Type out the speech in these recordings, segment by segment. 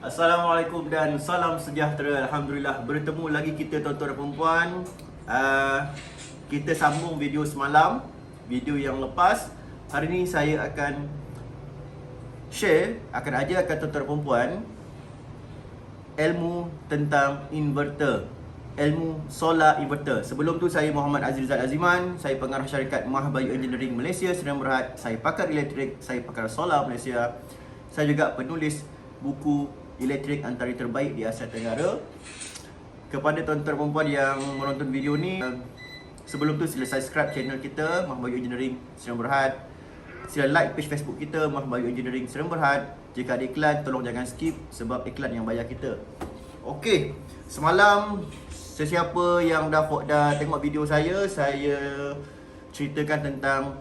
Assalamualaikum dan salam sejahtera. Alhamdulillah bertemu lagi kita tuan-tuan dan perempuan. Kita sambung video semalam, video yang lepas. Hari ni saya akan ajarkan tuan-tuan dan perempuan ilmu tentang inverter, ilmu solar inverter. Sebelum tu saya Muhammad Azil Zat Aziman, saya pengarah syarikat Mah Bayu Engineering Malaysia Sdn Bhd. Saya pakar elektrik, saya pakar solar Malaysia. Saya juga penulis buku elektrik antara terbaik di Asia Tenggara. Kepada tuan-tuan perempuan yang menonton video ni, sebelum tu sila subscribe channel kita Mah Bayu Engineering Sdn Bhd. Sila like page Facebook kita Mah Bayu Engineering Sdn Bhd. Jika ada iklan, tolong jangan skip sebab iklan yang bayar kita. Okey, semalam sesiapa yang dah tengok video saya ceritakan tentang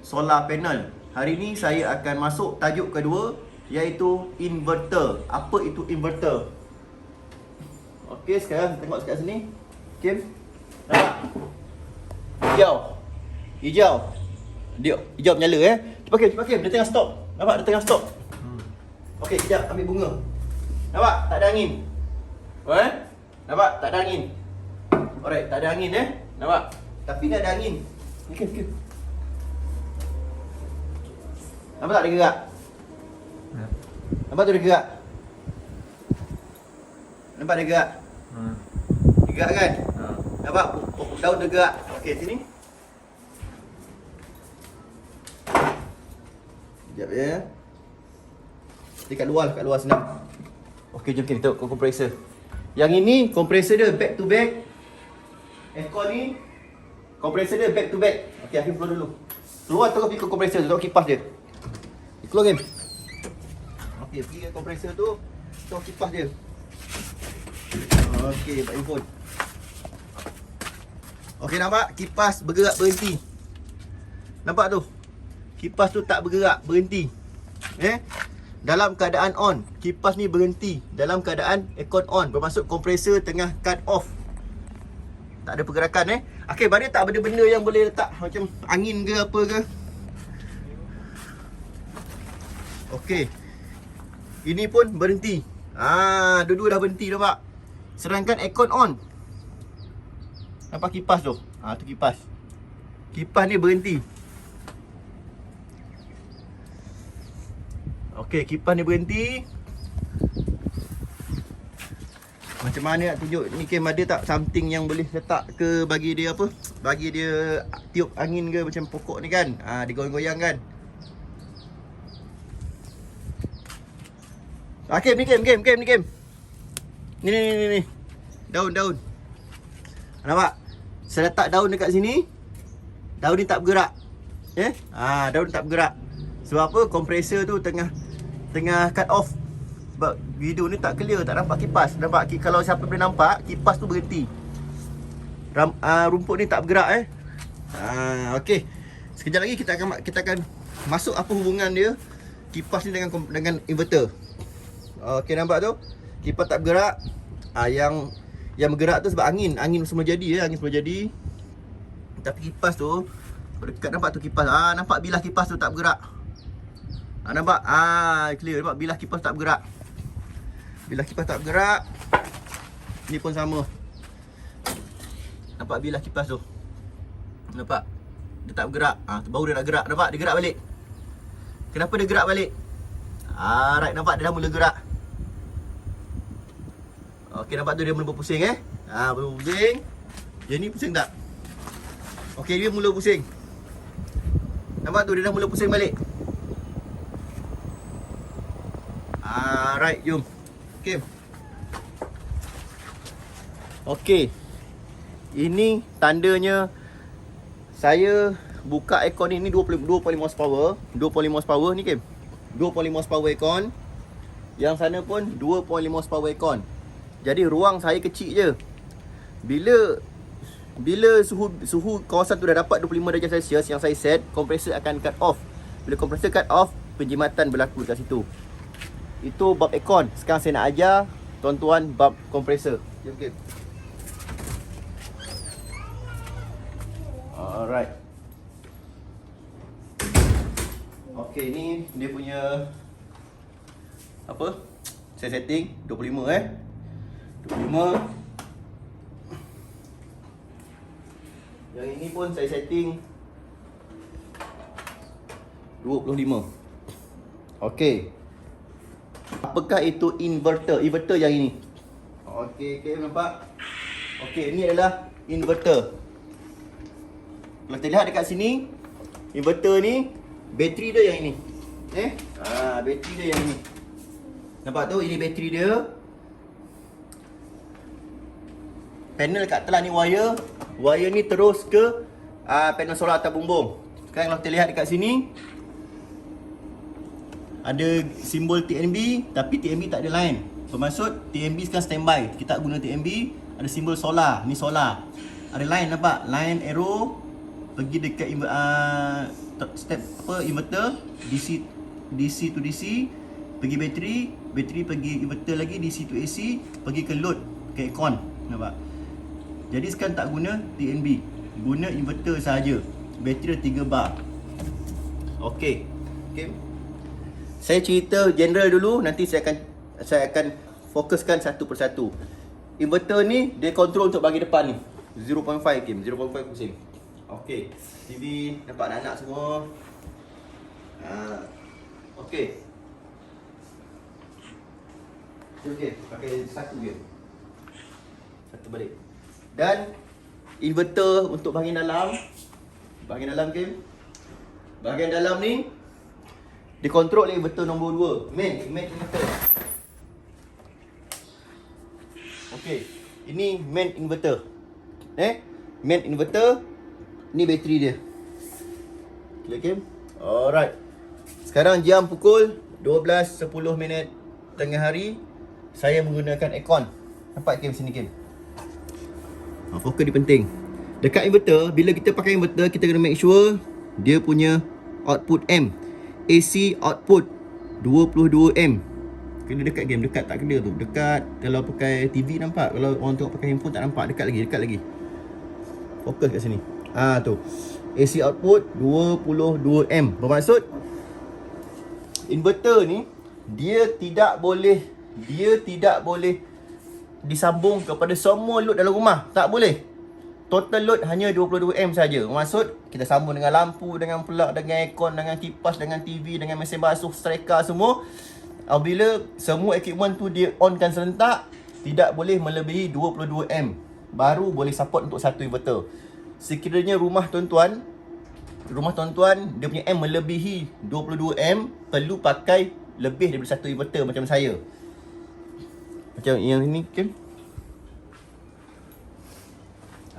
solar panel. Hari ni saya akan masuk tajuk kedua, iaitu inverter. Apa itu inverter? Okey, sekarang tengok dekat sini. Kim, nampak? Hijau. Dia hijau menyala Cepat Kim, dia tengah stop. Nampak dia tengah stop. Okey, sekejap ambil bunga. Nampak? Tak ada angin. Nampak? Tak ada angin. Alright, tak ada angin Nampak? Tapi ni ada angin. Kim. Nampak tak dia gerak? Nampak tu dia gerak? Nampak dia gerak? Dia gerak kan? Nampak? Daun dia gerak. Okey, sini. Sekejap ya. Dia kat luar senang. Okey, jom kita tengok kompresor. Yang ini kompresor dia back to back. Aircon ni kompresor dia back to back. Okey, Hakim keluar dulu. Keluar terus pergi ke kompresor, tengok kipas dia. Keluar game. Okey, pergi ke kompresor tu, tengok kipas dia. Okey, dapat handphone. Okey, nampak kipas bergerak berhenti. Nampak tu? Kipas tu tak bergerak, berhenti. Dalam keadaan on, kipas ni berhenti. Dalam keadaan aircon on, bermaksud kompresor tengah cut off. Tak ada pergerakan Okey, baru tak benda-benda yang boleh letak macam angin ke apa ke. Okey. Ini pun berhenti. Dua-dua dah berhenti, nampak? Sedangkan aircon on. Nampak kipas tu? Tu kipas. Kipas ni berhenti. Okey, kipas ni berhenti. Macam mana nak tunjuk ni, Kim? Ada tak something yang boleh letak ke, bagi dia apa? Bagi dia tiup angin ke, macam pokok ni kan? Dia goyang-goyang kan? Kim, ni Kim. Ni. Daun. Nampak? Saya letak daun dekat sini. Daun ni tak bergerak. Daun tak bergerak. Sebab apa? Kompresor tu tengah cut off. Sebab video ni tak clear, tak nampak kipas. Nampak? Kalau siapa boleh nampak, kipas tu berhenti. Rumput ni tak bergerak okey. Sekejap lagi kita akan masuk apa hubungan dia kipas ni dengan inverter. Okey, nampak tu? Kipas tak bergerak. Yang bergerak tu sebab angin semua jadi angin semua jadi. Tapi kipas tu dekat, nampak tu kipas. Nampak bilah kipas tu tak bergerak. Nampak? Clear. Nampak bilah kipas tak bergerak. Bilah kipas tak bergerak. Ni pun sama. Nampak bilah kipas tu? Nampak? Dia tak bergerak. Baru dia nak gerak. Nampak? Dia gerak balik. Kenapa dia gerak balik? Right, nampak dia dah mula gerak. Okey, nampak tu dia mula berpusing berpusing. Dia ni pusing tak? Okey, dia mula pusing. Nampak tu dia dah mula pusing balik. Right, jom. Okey. Ini tandanya saya buka aircon ni 25 horsepower. 25 horsepower ni, Kim. 25 horsepower aircon. Yang sana pun 2.5 horsepower aircon. Jadi ruang saya kecil je. Bila suhu kawasan tu dah dapat 25 darjah Celsius yang saya set, kompresor akan cut off. Bila kompresor cut off, penjimatan berlaku kat situ. Itu bab aircon. Sekarang saya nak ajar tuan-tuan bab kompresor. Jom, Kim. Alright. Okey, ni dia punya apa? Saya setting 25 25. Yang ini pun saya setting 25. Okey. Apakah itu inverter? Inverter yang ini. Okey, nampak? Okey, ini adalah inverter. Kalau kita lihat dekat sini, inverter ni bateri dia yang ini. Bateri dia yang ini. Nampak tu, ini bateri dia. Panel kat atas ni wire. Wire ni terus ke panel solar atas bumbung. Sekarang kalau kita lihat dekat sini, ada simbol TNB tapi TNB tak ada line. Bermaksud TNB sekarang standby. Kita tak guna TNB, ada simbol solar. Ni solar. Ada line, nampak? Line arrow pergi dekat step inverter, DC to DC, pergi bateri, bateri pergi inverter lagi, DC to AC, pergi ke load, ke aircon. Nampak? Jadi sekarang tak guna TNB, guna inverter sahaja. Bateri 3 bar. Okey. Saya cerita general dulu, nanti saya akan fokuskan satu persatu. Inverter ni dia kontrol untuk bagi depan ni 0.5 km, 0.5 pusing. Okey. TV nampak anak-anak semua. Okey. Okey, pakai satu je. Satu balik. Dan inverter untuk bahagian dalam. Bahagian dalam game. Bahagian dalam ni dikontrol oleh inverter nombor 2, main inverter. Okey, ini main inverter. Main inverter. Ni bateri dia. Clear game? Alright. Sekarang jam pukul 12.10 tengah hari. Saya menggunakan aircon. Nampak game sini game. Fokus ni penting. Dekat inverter, bila kita pakai inverter, kita kena make sure dia punya output M. AC output 22M. Kena dekat game, dekat tak kena tu. Dekat kalau pakai TV nampak, kalau orang tengok pakai handphone tak nampak. Dekat lagi. Fokus kat sini. Tu. AC output 22M. Bermaksud inverter ni dia tidak boleh disambung kepada semua load dalam rumah. Tak boleh. Total load hanya 22M saja. Maksud kita sambung dengan lampu, dengan plug, dengan aircon, dengan kipas, dengan TV, dengan mesin basuh, striker semua. Apabila semua equipment tu dia onkan serentak, tidak boleh melebihi 22M. Baru boleh support untuk satu inverter. Sekiranya rumah tuan-tuan dia punya M melebihi 22M, perlu pakai lebih daripada satu inverter macam saya. Macam yang ini kan.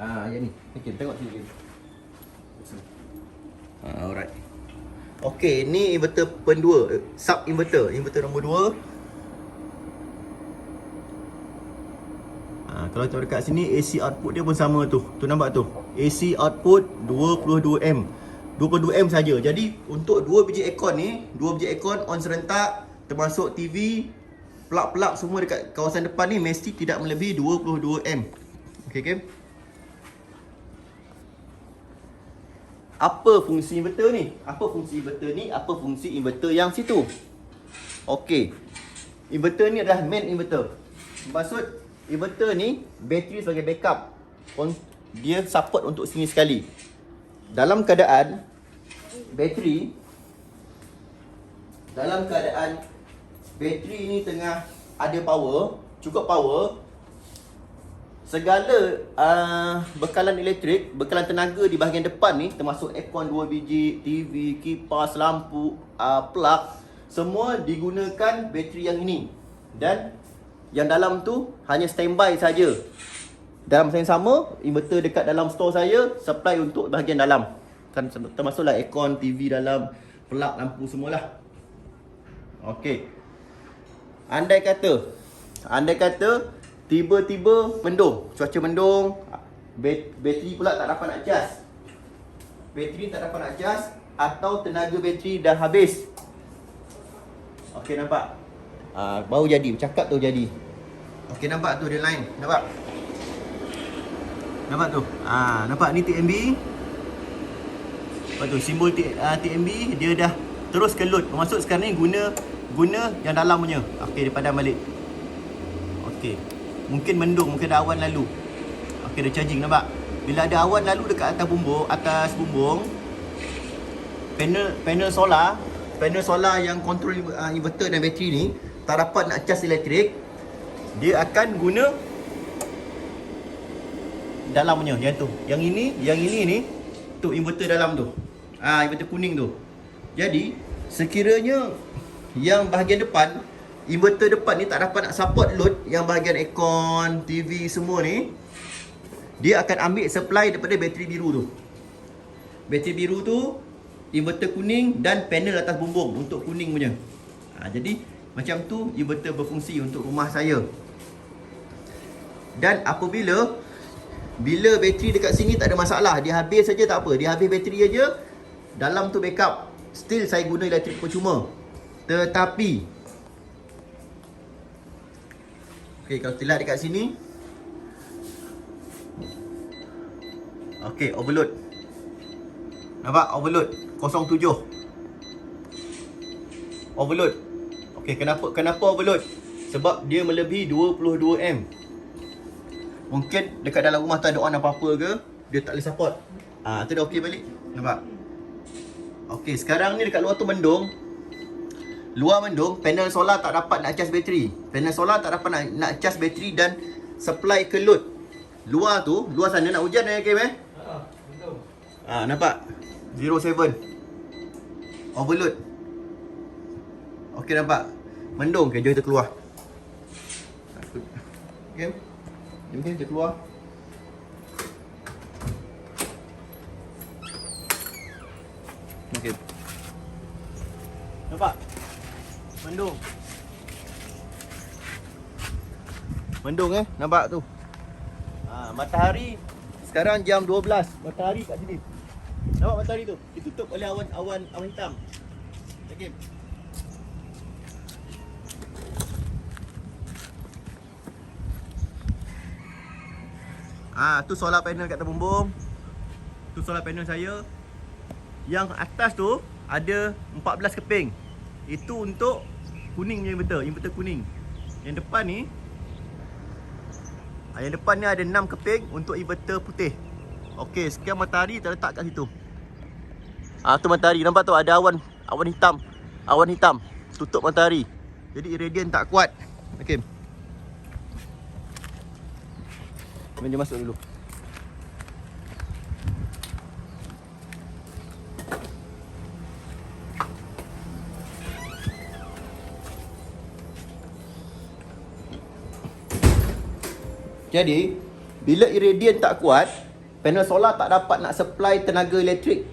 Yang ni. Okay, tengok sini. Alright. Okey, ni inverter pen 2, sub inverter, inverter nombor 2. Kalau tengok dekat sini, AC output dia pun sama tu. Tu nampak tu. AC output 22M. 22M saja. Jadi untuk 2 biji aircon ni, 2 biji aircon on serentak, termasuk TV, plug-plug semua dekat kawasan depan ni mesti tidak melebihi 22M. Okey ke? Apa fungsi inverter ni? Apa fungsi inverter yang situ? Okey. Inverter ni adalah main inverter. Maksud inverter ni bateri sebagai backup. Dia support untuk sini sekali. Dalam keadaan bateri ni tengah ada power, cukup power, segala bekalan elektrik, bekalan tenaga di bahagian depan ni, termasuk aircon 2 biji, TV, kipas, lampu, plug, semua digunakan bateri yang ini. Dan yang dalam tu hanya standby saja. Dalam masa yang sama, inverter dekat dalam store saya supply untuk bahagian dalam. Kan termasuklah aircon, TV dalam, plug, lampu semualah. Okey. Andai kata tiba-tiba mendung, cuaca mendung, bateri pula tak dapat nak cas. Atau tenaga bateri dah habis. Okey, nampak? Baru jadi, bercakap tu jadi. Okey, nampak tu dia line, nampak? Nampak tu? Nampak ni TNB. Nampak tu simbol TNB, dia dah terus ke load. Maksud sekarang ni guna yang dalam punya. Okey, dia padam balik. Okey. Mungkin mendung, mungkin ada awan lalu. Okey, dia charging, nampak? Bila ada awan lalu dekat atas bumbung, panel solar yang kontrol inverter dan bateri ni tak dapat nak cas elektrik, dia akan guna dalam punya, yang tu. Yang ini ni tu inverter dalam tu. Inverter kuning tu. Jadi sekiranya yang bahagian depan, inverter depan ni tak dapat nak support load, yang bahagian aircon, TV semua ni, dia akan ambil supply daripada bateri biru tu. Bateri biru tu, inverter kuning dan panel atas bumbung untuk kuning punya. Jadi macam tu inverter berfungsi untuk rumah saya. Dan apabila bateri dekat sini tak ada masalah, dia habis saja tak apa, dia habis bateri aja, dalam tu backup, still saya guna elektrik percuma. Tetapi okey, kalau kita lihat dekat sini, okey, overload. Nampak? Overload 07. Overload. Okey, kenapa overload? Sebab dia melebihi 22 M. Mungkin dekat dalam rumah tak ada on apa-apa ke, dia tak boleh support. Tu dah okey balik. Nampak? Okey, sekarang ni dekat luar tu mendung. Luar mendung, panel solar tak dapat nak cas bateri. Panel solar tak dapat nak cas bateri dan supply ke load. Luar sana nak hujan Kim betul. Nampak? 07. Overload. Okey, nampak? Mendung ke, jom kita keluar. Okey. Jom kita keluar. Okey. Nampak? Mendung. Mendung nampak tu. Matahari sekarang jam 12. Matahari kat sini. Nampak matahari tu? Ditutup oleh awan hitam. Okey. Tu solar panel kat atas bumbung. Tu solar panel saya. Yang atas tu ada 14 keping. Itu untuk kuning punya inverter kuning. Yang depan ni ada 6 keping untuk inverter putih. Okey, sekian matahari terletak kat situ. Tu matahari, nampak tu ada awan hitam tutup matahari. Jadi irradian tak kuat. Okey. Jom masuk dulu. Jadi, bila irradian tak kuat, panel solar tak dapat nak supply tenaga elektrik,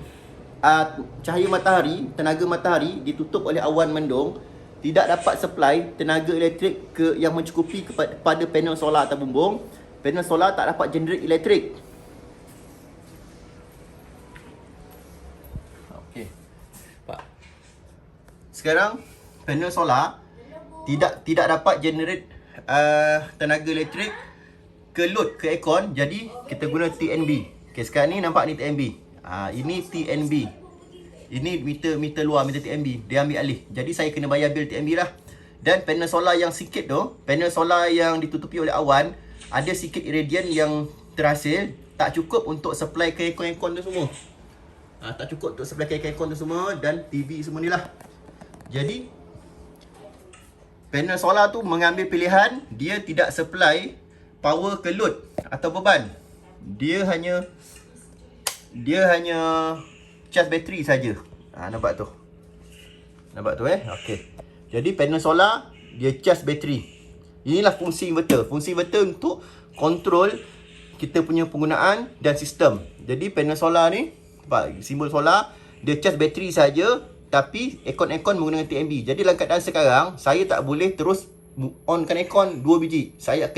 cahaya matahari, tenaga matahari ditutup oleh awan mendung, tidak dapat supply tenaga elektrik yang mencukupi kepada panel solar atas bumbung. Panel solar tak dapat generate elektrik. Okey. Pak. Sekarang panel solar tidak dapat generate tenaga elektrik ke load, ke aircon. Jadi kita guna TNB. Okey, sekarang ni nampak ni TNB. Ini TNB. Ini meter luar, meter TNB. Dia ambil alih. Jadi saya kena bayar bil TNB lah. Dan panel solar yang sikit tu, panel solar yang ditutupi oleh awan, ada sikit irradian yang terhasil, tak cukup untuk supply ke aircon tu semua. Tak cukup untuk supply ke aircon tu semua dan TV semua ni lah. Jadi panel solar tu mengambil pilihan, dia tidak supply power ke load atau beban. Dia hanya cas bateri saja. Nampak tu. Nampak tu Okey. Jadi panel solar dia cas bateri. Inilah fungsi inverter. Fungsi inverter untuk kontrol kita punya penggunaan dan sistem. Jadi panel solar ni, nampak simbol solar, dia cas bateri saja, tapi aircon menggunakan TNB. Jadi dalam keadaan sekarang, saya tak boleh terus onkan aircon 2 biji. Saya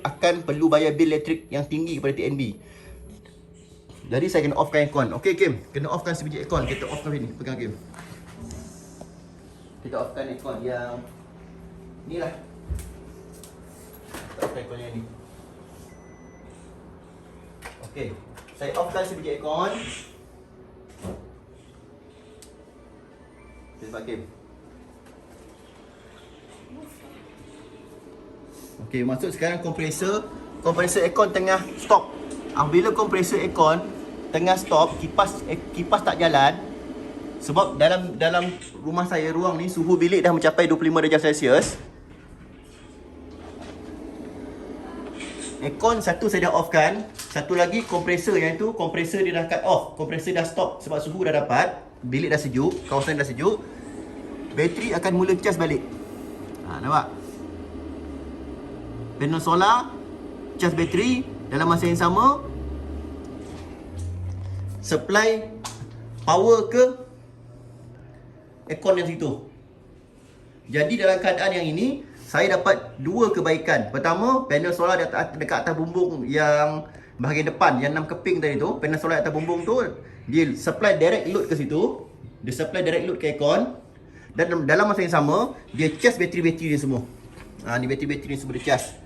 akan perlu bayar bil elektrik yang tinggi kepada TNB. Jadi saya kena offkan aircon. Okey Kim, kena offkan sebiji aircon. Kita offkan ni, pegang Kim. Kita offkan aircon yang ni lah. Kita offkan aircon yang ni. Okey, saya offkan sebiji aircon. Cepat Kim. Okey, masuk sekarang kompresor. Kompresor aircon tengah stop. Bila kompresor aircon tengah stop, kipas tak jalan. Sebab dalam rumah saya, ruang ni suhu bilik dah mencapai 25 darjah Celsius. Aircon satu saya dah offkan. Satu lagi kompresor, yang itu kompresor dia dah cut off. Kompresor dah stop sebab suhu dah dapat. Bilik dah sejuk, kawasan dah sejuk. Bateri akan mula cas balik. Nampak? Panel solar cas bateri. Dalam masa yang sama, supply power ke aircon yang situ. Jadi dalam keadaan yang ini, saya dapat dua kebaikan. Pertama, panel solar dekat atas bumbung yang bahagian depan, yang 6 keping tadi tu. Panel solar atas bumbung tu, dia supply direct load ke situ. Dia supply direct load ke aircon. Dan dalam masa yang sama, dia cas bateri-bateri dia semua. Ni bateri-bateri ni semua dia cas.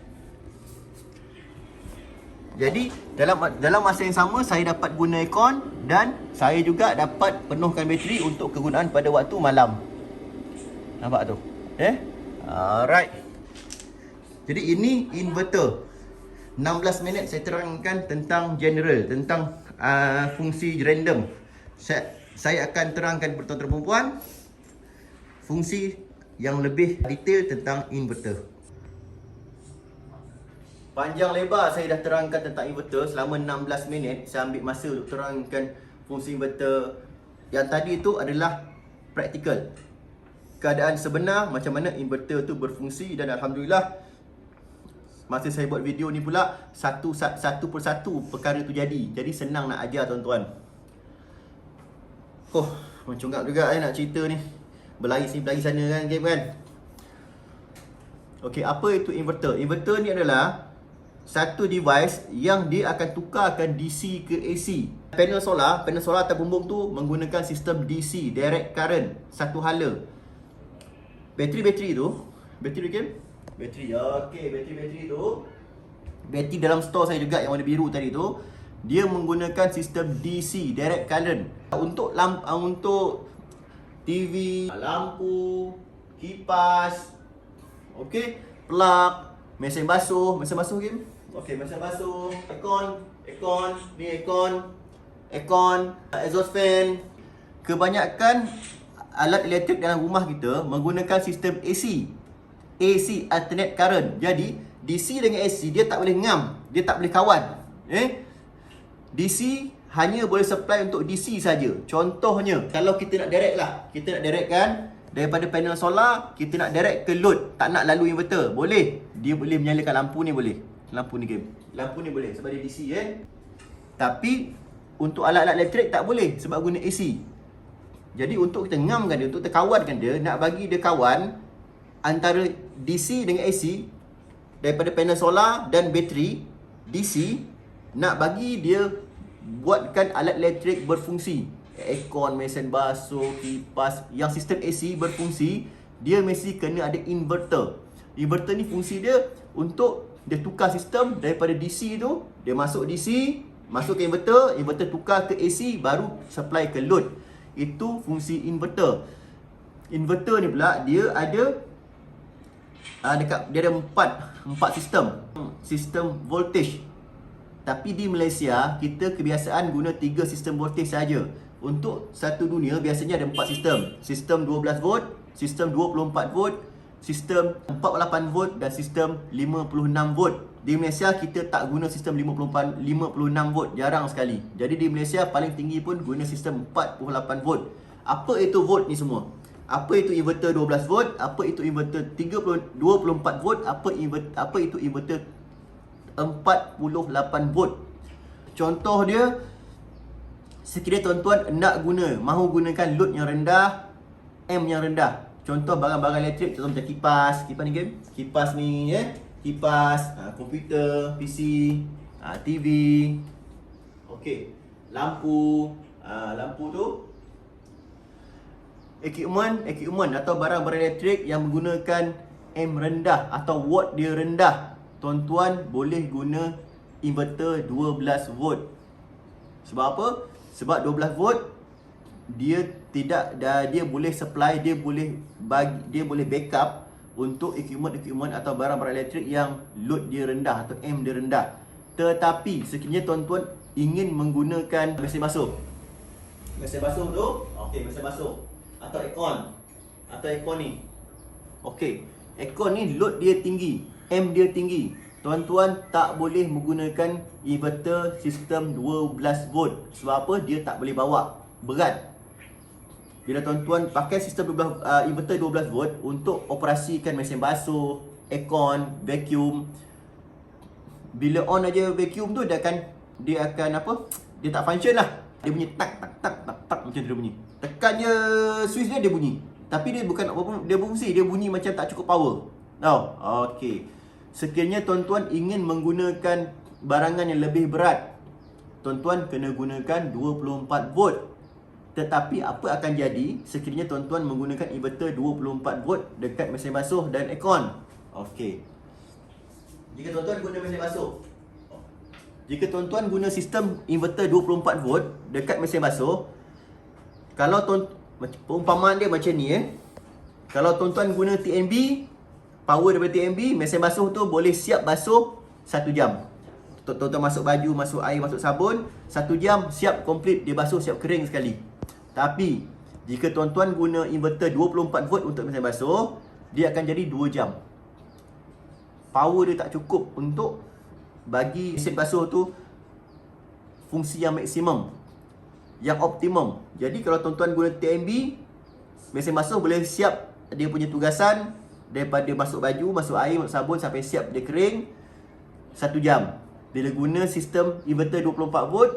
Jadi dalam masa yang sama, saya dapat guna aircon dan saya juga dapat penuhkan bateri untuk kegunaan pada waktu malam. Nampak tu? Alright. Jadi ini inverter. 16 minit saya terangkan tentang general, tentang fungsi random. Saya akan terangkan kepada tuan-tuan perempuan fungsi yang lebih detail tentang inverter. Panjang lebar saya dah terangkan tentang inverter selama 16 minit. Saya ambil masa untuk terangkan fungsi inverter. Yang tadi itu adalah praktikal. Keadaan sebenar macam mana inverter tu berfungsi, dan alhamdulillah masa saya buat video ni pula satu persatu perkara tu jadi. Jadi senang nak ajar tuan-tuan. Mencungap juga nak cerita ni. Berlari sini berlari sana kan game kan. Okey, apa itu inverter? Inverter ni adalah satu device yang dia akan tukarkan DC ke AC. Panel solar atas bumbung tu menggunakan sistem DC, direct current, satu hala. Bateri tu, bateri kan? Bateri, okey, bateri tu, bateri dalam store saya juga yang warna biru tadi tu, dia menggunakan sistem DC, direct current. Untuk TV, lampu, kipas, okey, plug, mesin basuh game. Okey, mesin basuh, aircon, ni aircon, exhaust fan. Kebanyakan alat elektrik dalam rumah kita menggunakan sistem AC, alternate current. Jadi DC dengan AC dia tak boleh ngam, dia tak boleh kawan. DC hanya boleh supply untuk DC saja. Contohnya, kalau kita nak direct kan daripada panel solar, kita nak direct ke load, tak nak lalu inverter, boleh. Dia boleh menyalakan lampu ni, boleh. Lampu ni game. Lampu ni boleh sebab dia DC Tapi untuk alat-alat elektrik tak boleh sebab guna AC. Jadi untuk kita ngamkan dia, untuk kita kawankan dia, nak bagi dia kawan antara DC dengan AC, daripada panel solar dan bateri DC, nak bagi dia buatkan alat elektrik berfungsi. Aircon, mesin basuh, kipas, yang sistem AC berfungsi, dia mesti kena ada inverter. Inverter ni fungsi dia untuk dia tukar sistem daripada DC tu, dia masuk DC, masuk ke inverter tukar ke AC, baru supply ke load. Itu fungsi inverter. Inverter ni pula dia ada dia ada empat sistem voltage. Tapi di Malaysia kita kebiasaan guna 3 sistem voltage saja. Untuk satu dunia biasanya ada 4 sistem. Sistem 12 volt, sistem 24 volt, sistem 48 volt dan sistem 56 volt. Di Malaysia kita tak guna sistem 56 volt, jarang sekali. Jadi di Malaysia paling tinggi pun guna sistem 48 volt. Apa itu volt ni semua? Apa itu inverter 12 volt? Apa itu inverter 24 volt? Apa itu inverter 48 volt? Contoh dia, sekiranya tuan-tuan nak mahu gunakan load yang rendah, M yang rendah. Contoh barang-barang elektrik, contoh macam kipas ni komputer, PC, TV. Okey, lampu tu equipment atau barang-barang elektrik yang menggunakan M rendah atau watt dia rendah. Tuan-tuan boleh guna inverter 12 volt. Sebab apa? Sebab 12 volt dia boleh supply, dia boleh backup untuk equipment atau barang-barang elektrik yang load dia rendah atau M dia rendah. Tetapi sekiranya tuan-tuan ingin menggunakan mesin basuh. Mesin basuh tu, okey, mesin basuh atau aircon ni. Okey, aircon ni load dia tinggi, M dia tinggi. Tuan-tuan tak boleh menggunakan inverter sistem 12 volt. Sebab apa? Dia tak boleh bawa, berat. Bila tuan-tuan pakai sistem inverter 12 volt untuk operasikan mesin basuh, aircon, vacuum, bila on aja vacuum tu dia akan apa? Dia tak function lah. Dia bunyi tak macam tu dia bunyi. Tekan je switch dia bunyi. Tapi dia bukan dia fungsi, dia bunyi macam tak cukup power. Tahu? Okey. Sekiranya tuan-tuan ingin menggunakan barangan yang lebih berat, tuan-tuan kena gunakan 24 volt. Tetapi apa akan jadi sekiranya tuan-tuan menggunakan inverter 24 volt dekat mesin basuh dan aircon? Okey. Jika tuan-tuan guna mesin basuh, jika tuan-tuan guna sistem inverter 24 volt dekat mesin basuh, kalau perumpamaan dia macam ni Kalau tuan-tuan guna TNB, power daripada TNB, mesin basuh tu boleh siap basuh 1 jam. Tuan-tuan masuk baju, masuk air, masuk sabun, 1 jam siap complete, dia basuh, siap kering sekali. Tapi jika tuan-tuan guna inverter 24 volt untuk mesin basuh, dia akan jadi 2 jam. Power dia tak cukup untuk bagi mesin basuh tu fungsi yang maksimum, yang optimum. Jadi kalau tuan-tuan guna TNB, mesin basuh boleh siap dia punya tugasan daripada masuk baju, masuk air, masuk sabun sampai siap dia kering 1 jam. Bila guna sistem inverter 24 volt,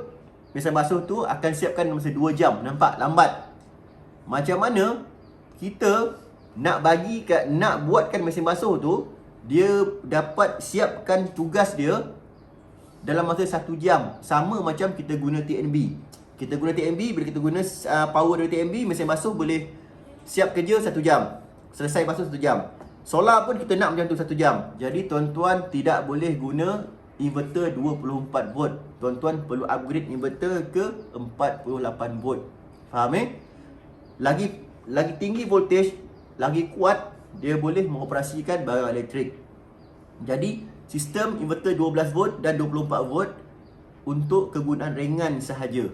mesin basuh tu akan siapkan masa 2 jam. Nampak? Lambat. Macam mana kita nak buatkan mesin basuh tu dia dapat siapkan tugas dia dalam masa 1 jam. Sama macam kita guna TNB. Kita guna TNB, bila kita guna power dari TNB, mesin basuh boleh siap kerja 1 jam. Selesai basuh 1 jam. Solar pun kita nak macam tu 1 jam. Jadi tuan-tuan tidak boleh guna inverter 24 volt. Tuan-tuan perlu upgrade inverter ke 48 volt. Faham Lagi tinggi voltage, lagi kuat, dia boleh mengoperasikan barang elektrik. Jadi sistem inverter 12 volt dan 24 volt untuk kegunaan ringan sahaja.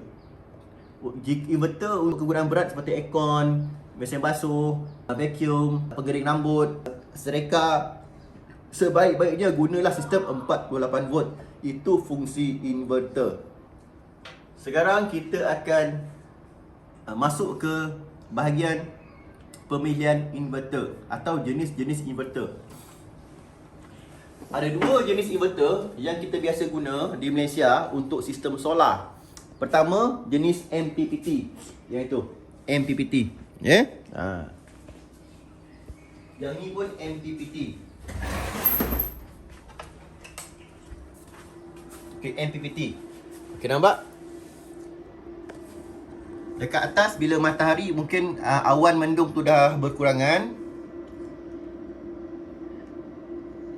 Jika inverter untuk kegunaan berat seperti aircon, mesin basuh, vacuum, pengering rambut, sereka, sebaik-baiknya gunalah sistem 48 volt. Itu fungsi inverter. Sekarang kita akan masuk ke bahagian pemilihan inverter atau jenis-jenis inverter. Ada 2 jenis inverter yang kita biasa guna di Malaysia untuk sistem solar. Pertama, jenis MPPT, iaitu MPPT. Yang ni pun MPPT. Okey, MPPT. Okey, nampak? Dekat atas bila matahari mungkin awan mendung tu dah berkurangan.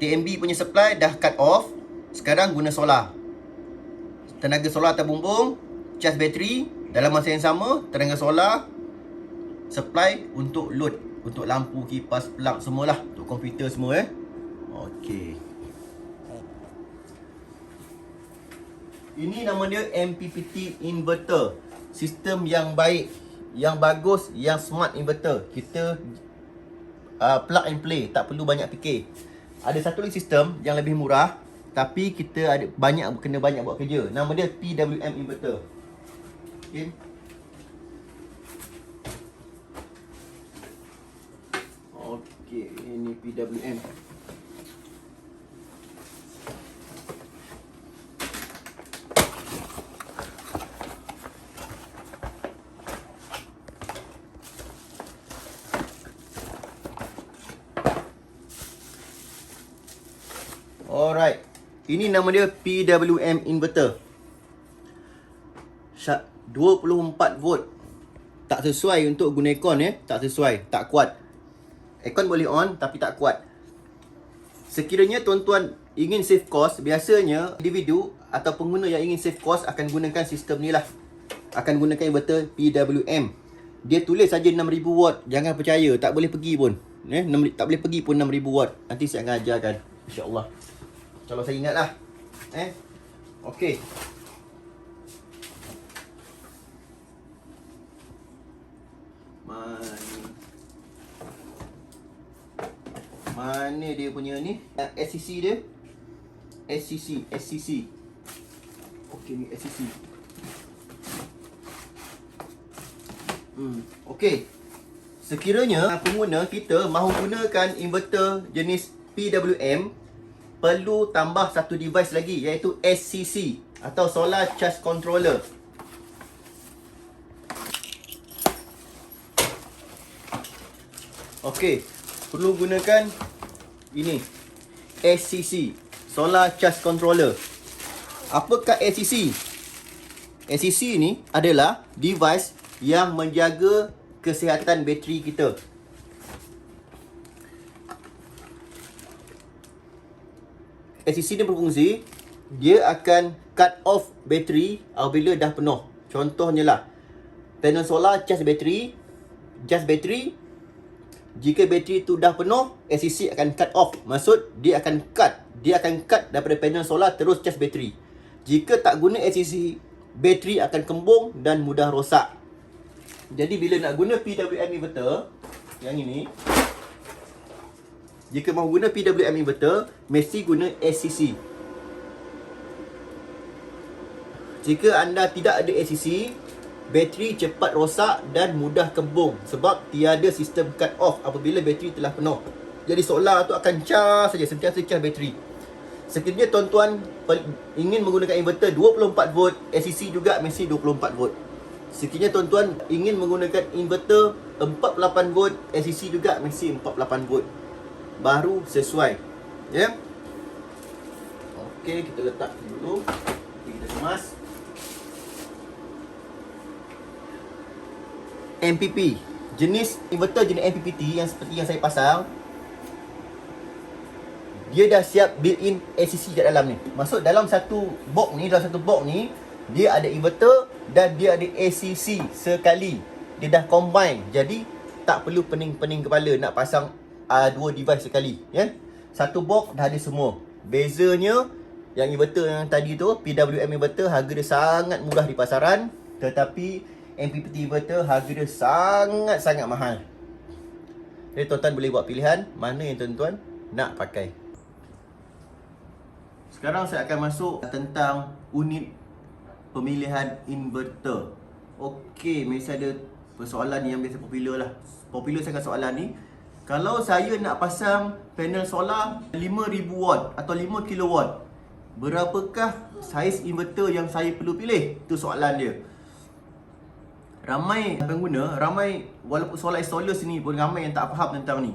TNB punya supply dah cut off. Sekarang guna solar. Tenaga solar terbumbung, cas bateri. Dalam masa yang sama, tenaga solar supply untuk load, untuk lampu, kipas, plug semualah, untuk komputer semua Okey. Ini nama dia MPPT inverter. Sistem yang baik, yang bagus, yang smart inverter. Kita plug and play, tak perlu banyak fikir. Ada satu lagi sistem yang lebih murah, tapi kita kena banyak buat kerja. Nama dia PWM inverter. Okey. Okey, ini PWM. Alright. Ini nama dia PWM inverter. 24 volt. Tak sesuai untuk guna aircon tak sesuai, tak kuat. Aircon boleh on tapi tak kuat. Sekiranya tuan-tuan ingin save cost, biasanya individu atau pengguna yang ingin save cost akan gunakan sistem ni lah. Akan gunakan inverter PWM. Dia tulis saja 6000 watt. Jangan percaya, tak boleh pergi pun. Tak boleh pergi pun 6000 watt. Nanti saya akan ajarkan, insya-Allah. Kalau saya ingatlah. Okey. Mana dia punya ni? SCC dia. SCC. Okey, ni SCC. Okey. Sekiranya pengguna kita mahu gunakan inverter jenis PWM, perlu tambah satu device lagi, iaitu SCC atau Solar Charge Controller. Okey, perlu gunakan ini, SCC, Solar Charge Controller. Apakah SCC? SCC ni adalah device yang menjaga kesihatan bateri kita. SCC ni berfungsi, dia akan cut off bateri apabila dah penuh. Contohnya lah, panel solar charge bateri, jika bateri tu dah penuh, SCC akan cut off. Maksud dia akan cut daripada panel solar terus charge bateri. Jika tak guna SCC, bateri akan kembung dan mudah rosak. Jadi bila nak guna PWM inverter yang ini, jika mahu guna PWM inverter, mesti guna SCC. Jika anda tidak ada SCC, bateri cepat rosak dan mudah kembung sebab tiada sistem cut off apabila bateri telah penuh. Jadi solar tu akan charge saja, sentiasa charge bateri. Sekiranya tuan-tuan ingin menggunakan inverter 24 volt, SCC juga mesti 24 volt. Sekiranya tuan-tuan ingin menggunakan inverter 48 volt, SCC juga mesti 48 volt. Baru sesuai. Ya. Okey, kita letak dulu. Kita kemas. MPP. Inverter jenis MPPT yang seperti yang saya pasang, dia dah siap built-in SCC kat dalam ni. Maksud dalam satu box ni, dia ada inverter dan dia ada SCC sekali. Dia dah combine. Jadi tak perlu pening-pening kepala nak pasang dua device sekali, ya. Satu box dah ada semua. Bezanya yang inverter yang tadi tu, PWM inverter, harga dia sangat murah di pasaran, tetapi MPPT inverter harga dia sangat-sangat mahal. Jadi tuan-tuan boleh buat pilihan mana yang tuan-tuan nak pakai. Sekarang saya akan masuk tentang unit pemilihan inverter. Okey, mesti ada persoalan ni yang biasa popular sangat soalan ni. Kalau saya nak pasang panel solar 5000 watt atau 5 kilowatt, berapakah saiz inverter yang saya perlu pilih? Itu soalan dia. Ramai pengguna, walaupun solar installer sini pun ramai yang tak faham tentang ni.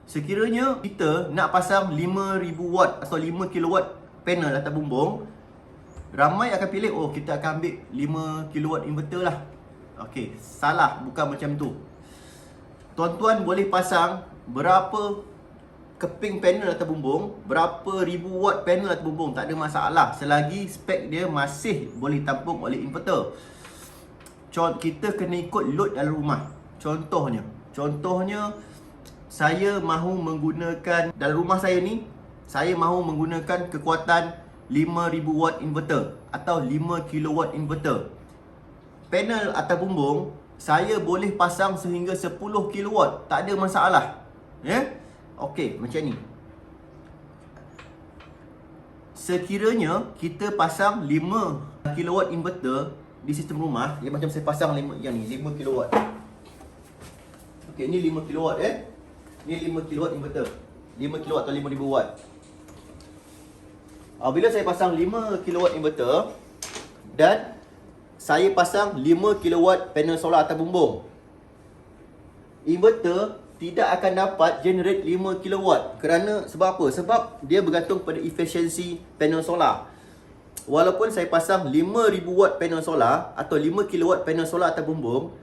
Sekiranya kita nak pasang 5000 watt atau 5 kilowatt panel atau bumbung, ramai akan pilih, kita akan ambil 5 kilowatt inverter lah. Okey, salah, bukan macam tu. Tuan-tuan boleh pasang berapa keping panel atau bumbung, berapa ribu watt panel atau bumbung, tak ada masalah selagi spek dia masih boleh tampung oleh inverter. Kita kena ikut load dalam rumah. Contohnya saya mahu menggunakan, dalam rumah saya ni, saya mahu menggunakan kekuatan 5000 watt inverter atau 5 kilowatt inverter. Panel atau bumbung saya boleh pasang sehingga 10 kilowatt, tak ada masalah. Ya? Okey, macam ni. Sekiranya kita pasang 5 kilowatt inverter di sistem rumah, yang macam saya pasang 5 kilowatt. Okey, ni 5 kilowatt Ni 5 kilowatt inverter. 5 kilowatt atau 5000 watt. Bila saya pasang 5 kilowatt inverter dan saya pasang 5 kilowatt panel solar atau bumbung, inverter tidak akan dapat generate 5 kilowatt. Sebab apa? Sebab dia bergantung pada efisiensi panel solar. Walaupun saya pasang 5000 watt panel solar atau 5 kilowatt panel solar atau bumbung,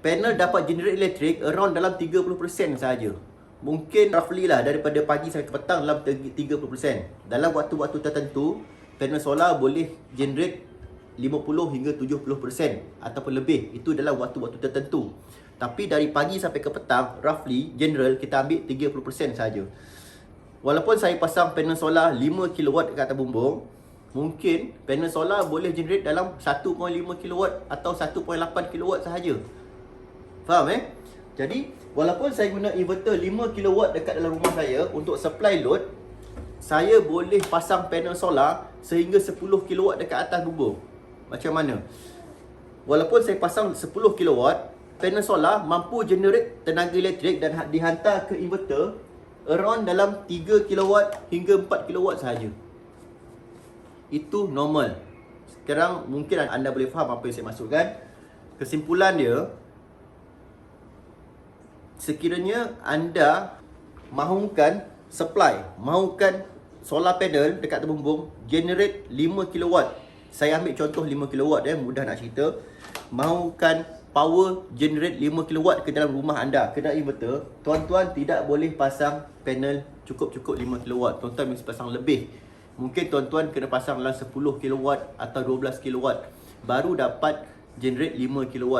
panel dapat generate elektrik around dalam 30% sahaja. Mungkin roughly lah, daripada pagi sampai ke petang dalam 30%. Dalam waktu-waktu tertentu, panel solar boleh generate 50 hingga 70% ataupun lebih. Itu dalam waktu-waktu tertentu. Tapi dari pagi sampai ke petang, roughly, general, kita ambil 30% saja. Walaupun saya pasang panel solar 5 kW dekat atas bumbung, mungkin panel solar boleh generate dalam 1.5 kW atau 1.8 kW sahaja. Faham Jadi, walaupun saya guna inverter 5 kW dekat dalam rumah saya untuk supply load, saya boleh pasang panel solar sehingga 10 kW dekat atas bumbung. Macam mana? Walaupun saya pasang 10 kW, panel solar mampu generate tenaga elektrik dan dihantar ke inverter around dalam 3 kW hingga 4 kW sahaja. Itu normal. Sekarang mungkin anda boleh faham apa yang saya maksudkan. Kesimpulan dia, sekiranya anda mahukan supply, mahukan solar panel dekat terbumbung generate 5 kW. Saya ambil contoh 5 kW mudah nak cerita. Mahukan power generate 5 kW ke dalam rumah anda, ke dalam inverter, tuan-tuan tidak boleh pasang panel cukup-cukup 5 kW. Tuan-tuan mesti pasang lebih. Mungkin tuan-tuan kena pasang dalam 10 kW atau 12 kW baru dapat generate 5 kW.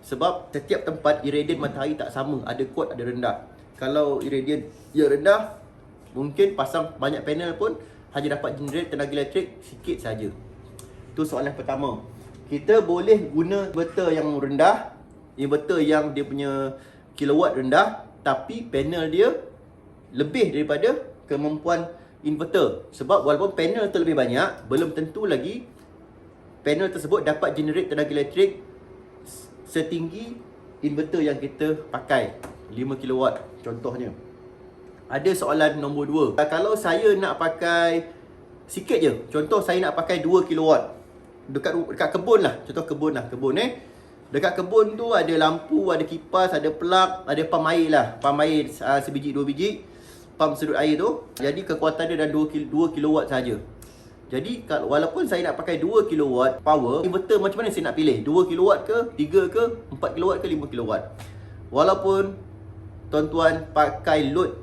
Sebab setiap tempat iradian matahari tak sama, ada kuat ada rendah. Kalau iradian yang rendah, mungkin pasang banyak panel pun hanya dapat generate tenaga elektrik sikit saja. Itu soalan pertama. Kita boleh guna inverter yang rendah, inverter yang dia punya kilowatt rendah, tapi panel dia lebih daripada kemampuan inverter. Sebab walaupun panel tu lebih banyak, belum tentu lagi panel tersebut dapat generate tenaga elektrik setinggi inverter yang kita pakai 5 kW contohnya. Ada soalan nombor 2. Kalau saya nak pakai sikit je, contoh saya nak pakai 2 kW dekat kebun lah, contoh kebun dekat kebun tu ada lampu, ada kipas, ada plug, ada pam air lah, pam air sebiji 2 biji, pam sedut air tu. Jadi kekuatan dia dah 2 kW saja. Jadi walaupun saya nak pakai 2 kW power, inverter macam mana saya nak pilih? 2 kW ke, 3 ke, 4 kW ke, 5 kW? Walaupun tuan-tuan pakai load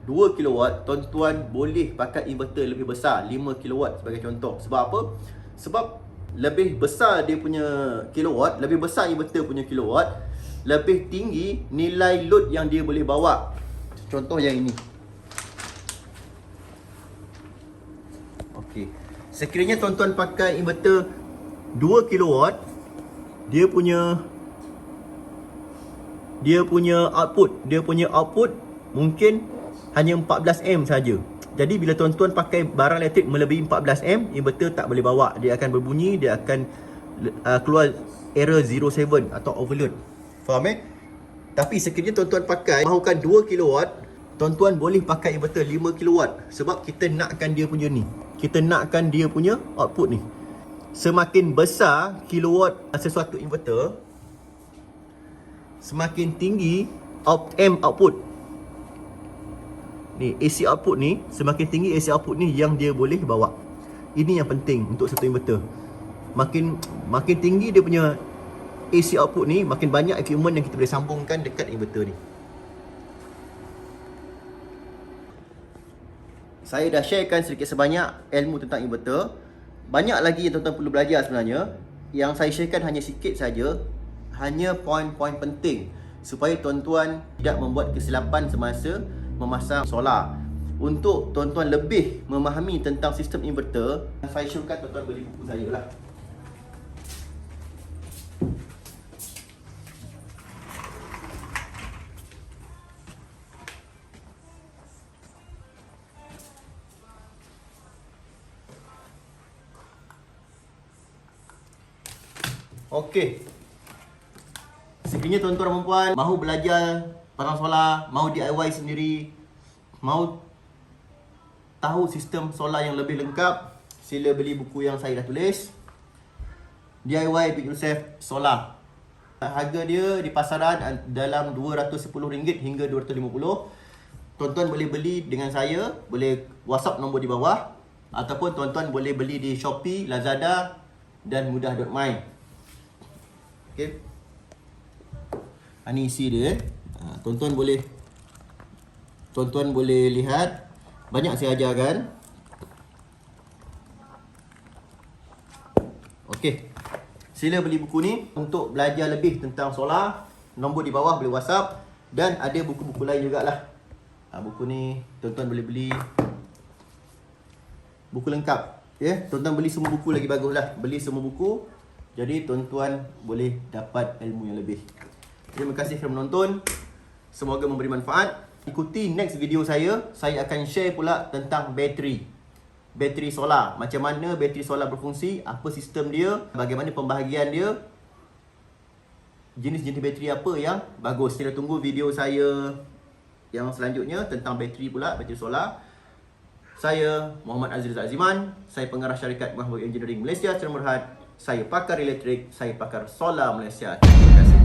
2 kW, tuan-tuan boleh pakai inverter lebih besar, 5 kW sebagai contoh. Sebab apa? Sebab lebih besar dia punya kilowatt, lebih besar inverter punya kilowatt, lebih tinggi nilai load yang dia boleh bawa. Contoh yang ini. Okey. Sekiranya tuan-tuan pakai inverter 2 kW, dia punya output mungkin hanya 14 ampere saja. Jadi bila tuan-tuan pakai barang elektrik melebihi 14 ampere, inverter tak boleh bawa. Dia akan berbunyi, dia akan keluar error 07 atau overload. Faham Tapi sekiranya tuan-tuan pakai mahukan 2 kW, tuan-tuan boleh pakai inverter 5 kW. Sebab kita nakkan dia punya ni, kita nakkan dia punya output ni. Semakin besar kilowatt sesuatu inverter, semakin tinggi amp output. Ni AC output ni, semakin tinggi AC output ni yang dia boleh bawa. Ini yang penting untuk satu inverter. Makin tinggi dia punya AC output ni, makin banyak equipment yang kita boleh sambungkan dekat inverter ni. Saya dah sharekan sedikit sebanyak ilmu tentang inverter. Banyak lagi yang tuan-tuan perlu belajar sebenarnya. Yang saya sharekan hanya sikit saja, hanya poin-poin penting supaya tuan-tuan tidak membuat kesilapan semasa memasang solar. Untuk tuan-tuan lebih memahami tentang sistem inverter, saya syorkan tuan-tuan beli buku saya lah. Okey. Sekiranya tuan-tuan dan puan mahu belajar pasang solar, mahu DIY sendiri, mahu tahu sistem solar yang lebih lengkap, sila beli buku yang saya dah tulis, DIY Be It Yourself Solar. Harga dia di pasaran dalam RM210 hingga RM250. Tuan-tuan boleh beli dengan saya, boleh WhatsApp nombor di bawah, ataupun tuan-tuan boleh beli di Shopee, Lazada dan Mudah.my. Okey. Ini isi dia. Tuan-tuan boleh lihat, banyak saya ajarkan. Okey. Sila beli buku ni untuk belajar lebih tentang solar. Nombor di bawah boleh WhatsApp. Dan ada buku-buku lain jugalah. Buku ni tuan-tuan boleh beli. Buku lengkap. Ya, tuan-tuan beli semua buku lagi baguslah. Beli semua buku. Jadi tuan-tuan boleh dapat ilmu yang lebih. Terima kasih kerana menonton. Semoga memberi manfaat. Ikuti next video saya. Saya akan share pula tentang bateri. Bateri solar. Macam mana bateri solar berfungsi, apa sistem dia, bagaimana pembahagian dia, jenis-jenis bateri apa yang bagus. Kita tunggu video saya yang selanjutnya tentang bateri pula, bateri solar. Saya Muhammad Azrizal Aziman. Saya pengarah syarikat Mahbub Engineering Malaysia Sdn Bhd. Saya pakar elektrik, saya pakar solar Malaysia. Terima kasih.